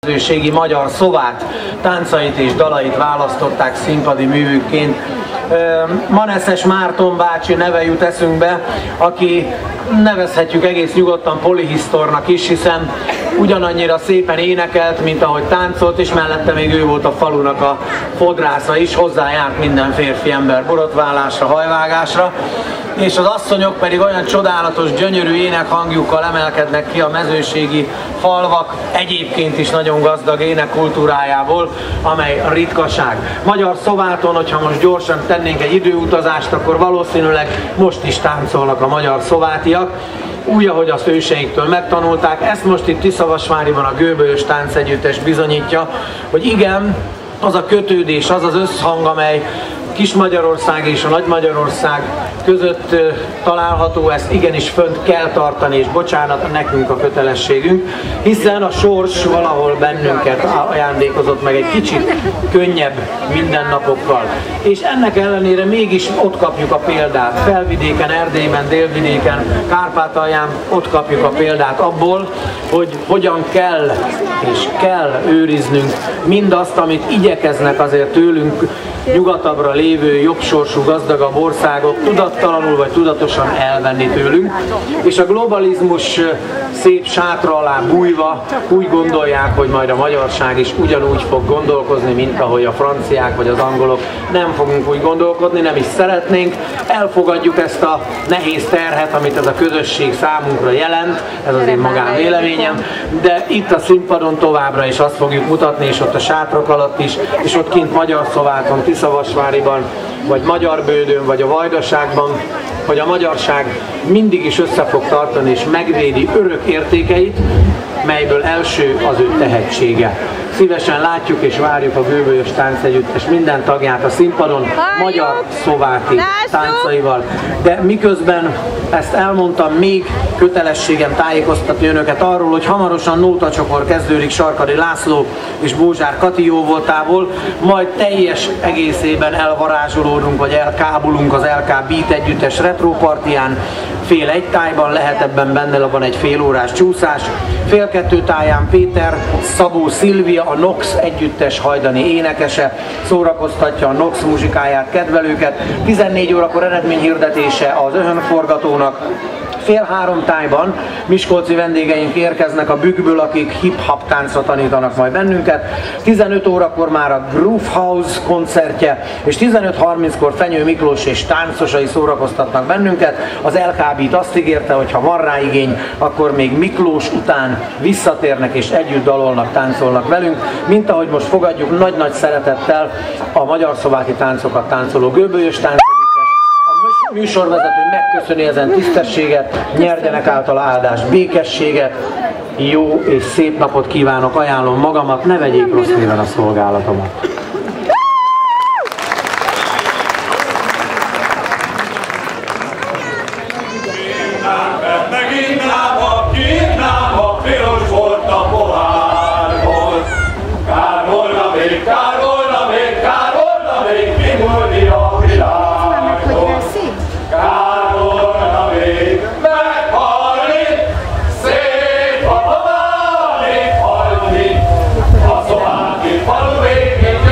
közösségi magyar szovát táncait és dalait választották színpadi művükként. Maneszes Márton bácsi neve jut eszünkbe, aki nevezhetjük egész nyugodtan polihisztornak is, hiszen ugyanannyira szépen énekelt, mint ahogy táncolt, és mellette még ő volt a falunak a fodrásza is, hozzájárt minden férfi ember borotválásra, hajvágásra, és az asszonyok pedig olyan csodálatos, gyönyörű énekhangjukkal emelkednek ki a mezőségi falvak egyébként is nagyon gazdag énekkultúrájából, amely a ritkaság. Magyar Szováton, hogyha most gyorsan tennénk egy időutazást, akkor valószínűleg most is táncolnak a magyar szovátiak, úgy, ahogy azt őseiktől megtanulták. Ezt most itt Tiszavasváriban a Göbölyös Táncegyüttes bizonyítja, hogy igen, az a kötődés, az az összhang, amely Kis-Magyarország és a Nagy-Magyarország között található, ezt igenis fönt kell tartani, és bocsánat, nekünk a kötelességünk, hiszen a sors valahol bennünket ajándékozott meg egy kicsit könnyebb mindennapokkal. És ennek ellenére mégis ott kapjuk a példát. Felvidéken, Erdélyben, Délvidéken, Kárpátalján ott kapjuk a példát abból, hogy hogyan kell és kell őriznünk mindazt, amit igyekeznek azért tőlünk nyugatabbra lévő, jobbsorsú, gazdagabb országok tudattalanul vagy tudatosan elvenni tőlünk, és a globalizmus szép sátra alá bújva úgy gondolják, hogy majd a magyarság is ugyanúgy fog gondolkozni, mint ahogy a franciák vagy az angolok. Nem fogunk úgy gondolkodni, nem is szeretnénk, elfogadjuk ezt a nehéz terhet, amit ez a közösség számunkra jelent, ez az én magánvéleményem, de itt a színpadon továbbra is azt fogjuk mutatni, és ott a sátrak alatt is, és ott kint Magyar Szováton, Tiszavasváriban, vagy Magyarbődön, vagy a Vajdaságban, hogy a magyarság mindig is össze fog tartani és megvédi örök értékeit, melyből első az ő tehetsége. Szívesen látjuk és várjuk a Göbölyös Táncegyüttes minden tagját a színpadon magyar szováti táncaival. De miközben ezt elmondtam, még kötelességem tájékoztatni önöket arról, hogy hamarosan nótacsokor kezdődik Sarkadi László és Bózsár Kati jóvoltából, majd teljes egészében elvarázsolódunk, vagy elkábulunk az LK Beat együttes retropartián. Fél egy tájban lehet ebben benne van egy fél órás csúszás, fél kettő táján Péter, Szabó Szilvia, a Nox együttes hajdani énekese szórakoztatja a Nox muzsikáját, kedvelőket. 14 órakor eredményhirdetése az Öhönforgatónak. Fél három tájban miskolci vendégeink érkeznek a Bükkből, akik hip-hop táncra tanítanak majd bennünket. 15 órakor már a Groove House koncertje, és 15:30-kor Fenyő Miklós és táncosai szórakoztatnak bennünket. Az LK Beat azt ígérte, hogy ha van rá igény, akkor még Miklós után visszatérnek és együtt dalolnak, táncolnak velünk, mint ahogy most fogadjuk nagy-nagy szeretettel a magyar szováti táncokat táncoló Göbölyös Táncegyüttes. A műsorvezető megköszöni ezen tisztességet, nyerjenek általa áldást, békességet, jó és szép napot kívánok, ajánlom magamat, ne vegyék rossz néven a szolgálatomat. Falu végén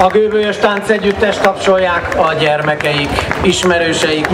A Gőbölyös Táncegyüttest tapsolják a gyermekeik, ismerőseik.